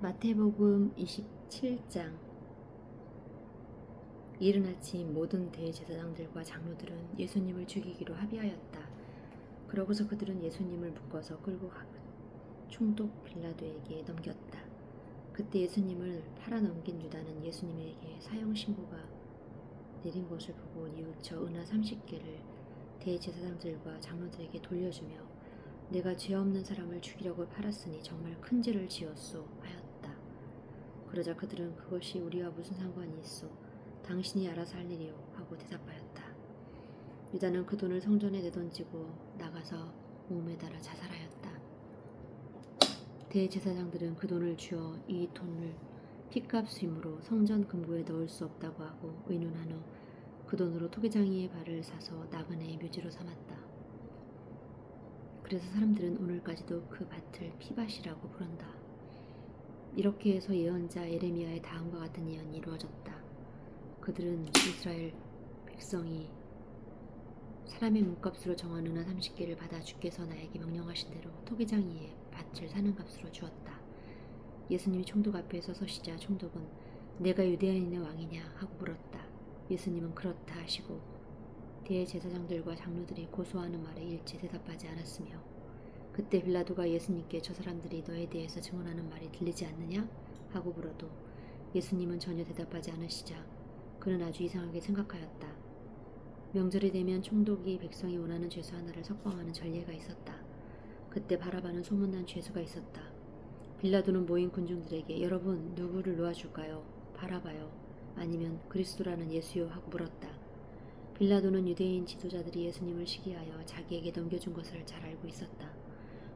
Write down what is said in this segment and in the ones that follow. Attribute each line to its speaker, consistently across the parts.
Speaker 1: 마태복음 27장. 이른 아침 모든 대제사장들과 장로들은 예수님을 죽이기로 합의하였다. 그러고서 그들은 예수님을 묶어서 끌고 총독 빌라도에게 넘겼다. 그때 예수님을 팔아넘긴 유다는 예수님에게 사형 신고가 내린 것을 보고 뉘우쳐 은하 30개를 대제사장들과 장로들에게 돌려주며 내가 죄 없는 사람을 죽이려고 팔았으니 정말 큰 죄를 지었소 하였다. 그러자 그들은 그것이 우리와 무슨 상관이 있소? 당신이 알아서 할 일이요 하고 대답하였다. 유다는 그 돈을 성전에 내던지고 나가서 몸에 달아 자살하였다. 대제사장들은 그 돈을 주어 이 돈을 핏값이므로 성전 금고에 넣을 수 없다고 하고 의논한 후 그 돈으로 토기장이의 발을 사서 나그네의 묘지로 삼았다. 그래서 사람들은 오늘까지도 그 밭을 피밭이라고 부른다. 이렇게 해서 예언자 예레미야의 다음과 같은 예언이 이루어졌다. 그들은 이스라엘 백성이 사람의 몸값으로 정한 은하 30개를 받아 주께서 나에게 명령하신 대로 토기장이의 밭을 사는 값으로 주었다. 예수님이 총독 앞에 서시자 총독은 내가 유대인의 왕이냐 하고 물었다. 예수님은 그렇다 하시고 대제사장들과 장로들이 고소하는 말에 일체 대답하지 않았으며 그때 빌라도가 예수님께 저 사람들이 너에 대해서 증언하는 말이 들리지 않느냐 하고 물어도 예수님은 전혀 대답하지 않으시자 그는 아주 이상하게 생각하였다. 명절이 되면 총독이 백성이 원하는 죄수 하나를 석방하는 전례가 있었다. 그때 바라바는 소문난 죄수가 있었다. 빌라도는 모인 군중들에게 여러분 누구를 놓아줄까요? 바라바요? 아니면 그리스도라는 예수요? 하고 물었다. 빌라도는 유대인 지도자들이 예수님을 시기하여 자기에게 넘겨준 것을 잘 알고 있었다.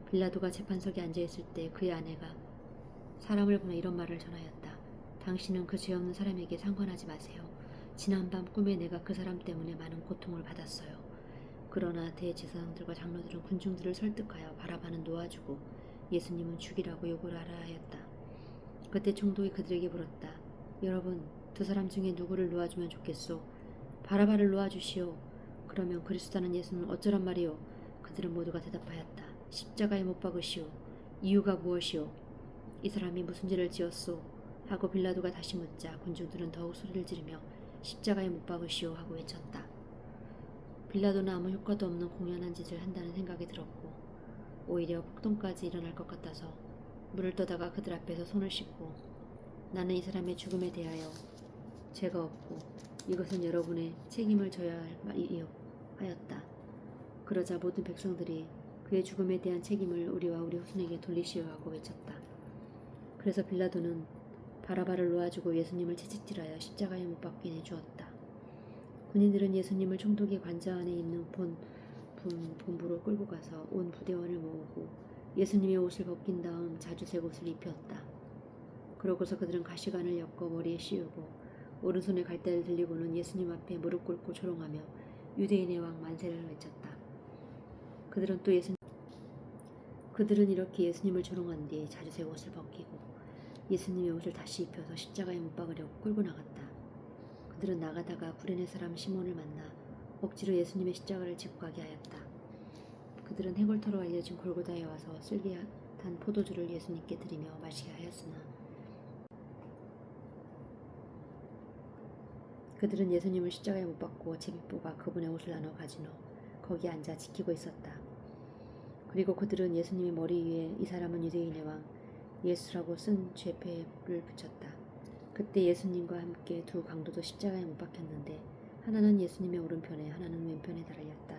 Speaker 1: 빌라도가 재판석에 앉아있을 때 그의 아내가 사람을 보내 이런 말을 전하였다. 당신은 그 죄 없는 사람에게 상관하지 마세요. 지난밤 꿈에 내가 그 사람 때문에 많은 고통을 받았어요. 그러나 대제사장들과 장로들은 군중들을 설득하여 바라바는 놓아주고 예수님은 죽이라고 요구를 하라 하였다. 그때 총독이 그들에게 물었다. 여러분 두 사람 중에 누구를 놓아주면 좋겠소? 바라바를 놓아주시오. 그러면 그리스도라는 예수는 어쩌란 말이오? 그들은 모두가 대답하였다. 십자가에 못 박으시오. 이유가 무엇이오? 이 사람이 무슨 죄를 지었소? 하고 빌라도가 다시 묻자 군중들은 더욱 소리를 지르며 십자가에 못 박으시오 하고 외쳤다. 빌라도는 아무 효과도 없는 공연한 짓을 한다는 생각이 들었고 오히려 폭동까지 일어날 것 같아서 물을 떠다가 그들 앞에서 손을 씻고 나는 이 사람의 죽음에 대하여 죄가 없고 이것은 여러분의 책임을 져야 할 말이요 하였다. 그러자 모든 백성들이 그의 죽음에 대한 책임을 우리와 우리 후손에게 돌리시오 하고 외쳤다. 그래서 빌라도는 바라바를 놓아주고 예수님을 채찍질하여 십자가에 못 박게 내주었다. 군인들은 예수님을 총독의 관저 안에 있는 본부로 끌고 가서 온 부대원을 모으고 예수님의 옷을 벗긴 다음 자주색 옷을 입혔다. 그러고서 그들은 가시관을 엮어 머리에 씌우고 오른손에 갈대를 들리고는 예수님 앞에 무릎 꿇고 조롱하며 유대인의 왕 만세를 외쳤다. 그들은 이렇게 예수님을 조롱한 뒤 자주색 옷을 벗기고 예수님의 옷을 다시 입혀서 십자가에 못 박으려고 끌고 나갔다. 그들은 나가다가 구레네 사람 시몬을 만나 억지로 예수님의 십자가를 지고 가게 하였다. 그들은 해골터로 알려진 골고다에 와서 쓸개탄 포도주를 예수님께 드리며 마시게 하였으나 그들은 예수님을 십자가에 못 박고 제비 뽑아 그분의 옷을 나눠 가진 후 거기 앉아 지키고 있었다. 그리고 그들은 예수님의 머리 위에 이 사람은 유대인의 왕 예수라고 쓴 죄패를 붙였다. 그때 예수님과 함께 두 강도도 십자가에 못 박혔는데 하나는 예수님의 오른편에 하나는 왼편에 달렸다.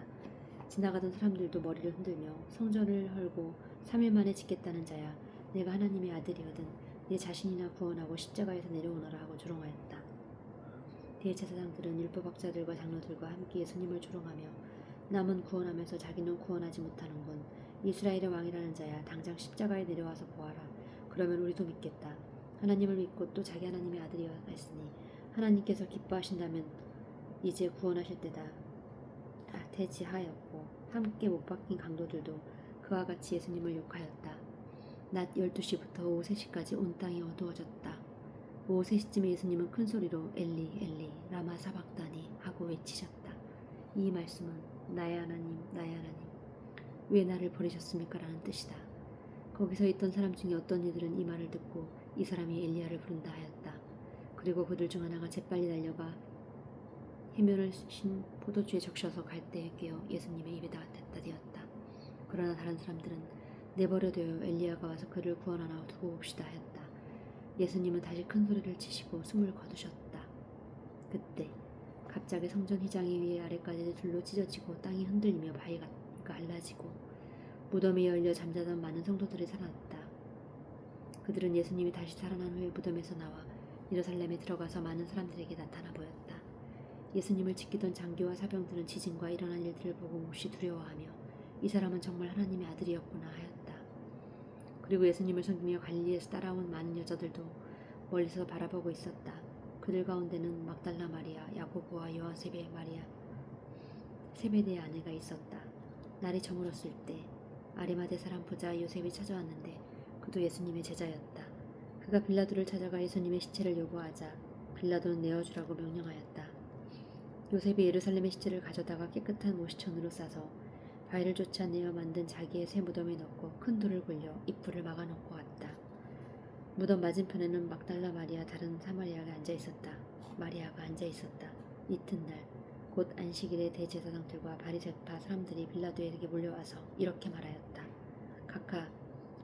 Speaker 1: 지나가던 사람들도 머리를 흔들며 성전을 헐고 3일 만에 짓겠다는 자야 내가 하나님의 아들이거든 내 자신이나 구원하고 십자가에서 내려오너라 하고 조롱하였다. 대제사장들은 율법학자들과 장로들과 함께 예수님을 조롱하며 남은 구원하면서 자기는 구원하지 못하는군. 이스라엘의 왕이라는 자야 당장 십자가에 내려와서 보아라. 그러면 우리도 믿겠다. 하나님을 믿고 또 자기 하나님의 아들이라 했으니 하나님께서 기뻐하신다면 이제 구원하실 때다 대지하였고 함께 못 박힌 강도들도 그와 같이 예수님을 욕하였다. 낮 12시부터 오후 3시까지 온 땅이 어두워졌다. 오후 3시쯤에 예수님은 큰 소리로 엘리 엘리 라마 사박다니 하고 외치셨다. 이 말씀은 나의 하나님 나의 하나님 왜 나를 버리셨습니까? 라는 뜻이다. 거기서 있던 사람 중에 어떤 이들은 이 말을 듣고 이 사람이 엘리야를 부른다 하였다. 그리고 그들 중 하나가 재빨리 달려가 해면을 신 포도주에 적셔서 갈대에 끼어 예수님의 입에다 대었다. 그러나 다른 사람들은 내버려둬요, 엘리야가 와서 그를 구원하나 두고 봅시다 하였다. 예수님은 다시 큰 소리를 치시고 숨을 거두셨다. 그때 갑자기 성전 휘장이 위에 아래까지 둘로 찢어지고 땅이 흔들리며 바위가 갈라지고 무덤이 열려 잠자던 많은 성도들이 살아났다. 그들은 예수님이 다시 살아난 후에 무덤에서 나와 예루살렘에 들어가서 많은 사람들에게 나타나 보였다. 예수님을 지키던 장교와 사병들은 지진과 일어난 일들을 보고 몹시 두려워하며 이 사람은 정말 하나님의 아들이었구나 하였다. 그리고 예수님을 섬기며 갈릴리에서 따라온 많은 여자들도 멀리서 바라보고 있었다. 그들 가운데는 막달라 마리아, 야고보와 요한세베 마리아, 세베대의 아내가 있었다. 날이 저물었을 때 아리마대 사람 부자 요셉이 찾아왔는데 그도 예수님의 제자였다. 그가 빌라도를 찾아가 예수님의 시체를 요구하자 빌라도는 내어주라고 명령하였다. 요셉이 예루살렘의 시체를 가져다가 깨끗한 모시천으로 싸서 바위를 쫓아내어 만든 자기의 새 무덤에 넣고 큰 돌을 굴려 입구를 막아놓고 왔다. 무덤 맞은편에는 막달라 마리아 다른 마리아가 앉아 있었다. 이튿날 곧 안식일에 대제사장들과 바리새파 사람들이 빌라도에게 몰려와서 이렇게 말하였다. 각하,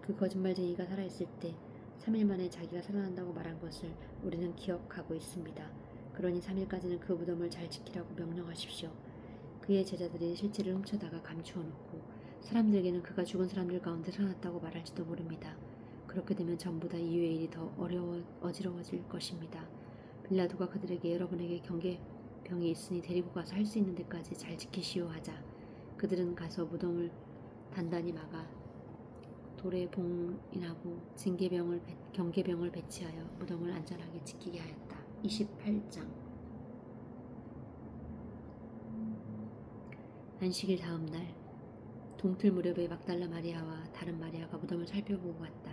Speaker 1: 그 거짓말쟁이가 살아있을 때 3일 만에 자기가 살아난다고 말한 것을 우리는 기억하고 있습니다. 그러니 3일까지는 그 무덤을 잘 지키라고 명령하십시오. 그의 제자들이 실체를 훔쳐다가 감추어 놓고 사람들에게는 그가 죽은 사람들 가운데 살아났다고 말할지도 모릅니다. 그렇게 되면 전보다 이후의 일이 더 어지러워질 것입니다. 빌라도가 그들에게 여러분에게 경계병이 있으니 데리고 가서 할 수 있는 데까지 잘 지키시오 하자 그들은 가서 무덤을 단단히 막아 돌에 봉인하고 경계병을 배치하여 무덤을 안전하게 지키게 하였다. 28장. 안식일 다음 날 동틀 무렵에 막달라 마리아와 다른 마리아가 무덤을 살펴보고 갔다.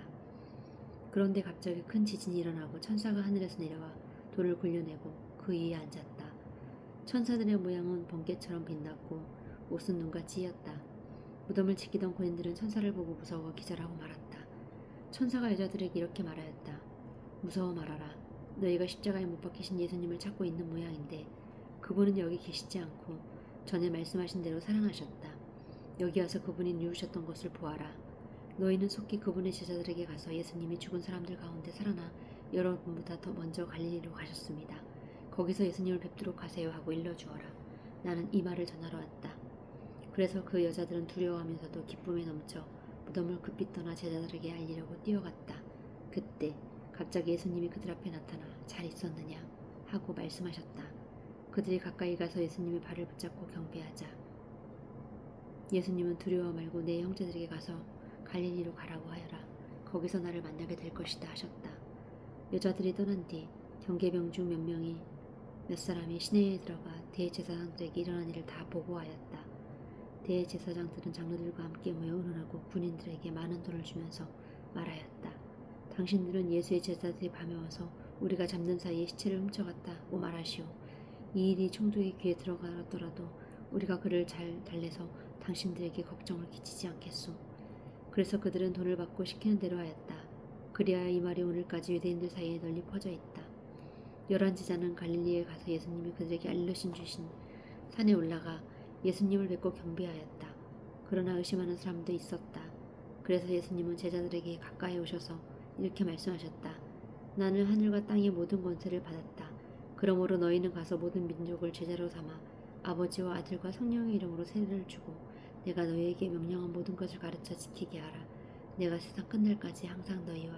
Speaker 1: 그런데 갑자기 큰 지진이 일어나고 천사가 하늘에서 내려와 돌을 굴려내고 그 위에 앉았다. 천사들의 모양은 번개처럼 빛났고 옷은 눈같이 휘었다. 무덤을 지키던 군인들은 천사를 보고 무서워 기절하고 말았다. 천사가 여자들에게 이렇게 말하였다. 무서워 말아라. 너희가 십자가에 못 박히신 예수님을 찾고 있는 모양인데 그분은 여기 계시지 않고 전에 말씀하신 대로 살아나셨다. 여기 와서 그분이 누우셨던 것을 보아라. 너희는 속히 그분의 제자들에게 가서 예수님이 죽은 사람들 가운데 살아나 여러분보다 더 먼저 갈릴리로 가셨습니다. 거기서 예수님을 뵙도록 하세요 하고 일러주어라. 나는 이 말을 전하러 왔다. 그래서 그 여자들은 두려워하면서도 기쁨에 넘쳐 무덤을 급히 떠나 제자들에게 알리려고 뛰어갔다. 그때 갑자기 예수님이 그들 앞에 나타나 잘 있었느냐 하고 말씀하셨다. 그들이 가까이 가서 예수님의 발을 붙잡고 경배하자 예수님은 두려워 말고 내 형제들에게 가서 갈릴리로 가라고 하여라. 거기서 나를 만나게 될 것이다 하셨다. 여자들이 떠난 뒤 경계병 중 몇 사람이 시내에 들어가 대제사장들에게 일어난 일을 다 보고하였다. 대제사장들은 장로들과 함께 모여 의논하고 군인들에게 많은 돈을 주면서 말하였다. 당신들은 예수의 제자들이 밤에 와서 우리가 잠든 사이에 시체를 훔쳐갔다고 말하시오. 이 일이 총독의 귀에 들어가더라도 우리가 그를 잘 달래서 당신들에게 걱정을 끼치지 않겠소. 그래서 그들은 돈을 받고 시키는 대로 하였다. 그리하여 이 말이 오늘까지 유대인들 사이에 널리 퍼져 있다. 11제자는 갈릴리에 가서 예수님이 그들에게 알려주신 산에 올라가 예수님을 뵙고 경배하였다. 그러나 의심하는 사람도 있었다. 그래서 예수님은 제자들에게 가까이 오셔서 이렇게 말씀하셨다. 나는 하늘과 땅의 모든 권세를 받았다. 그러므로 너희는 가서 모든 민족을 제자로 삼아 아버지와 아들과 성령의 이름으로 세례를 주고 내가 너희에게 명령한 모든 것을 가르쳐 지키게 하라. 내가 세상 끝날까지 항상 너희와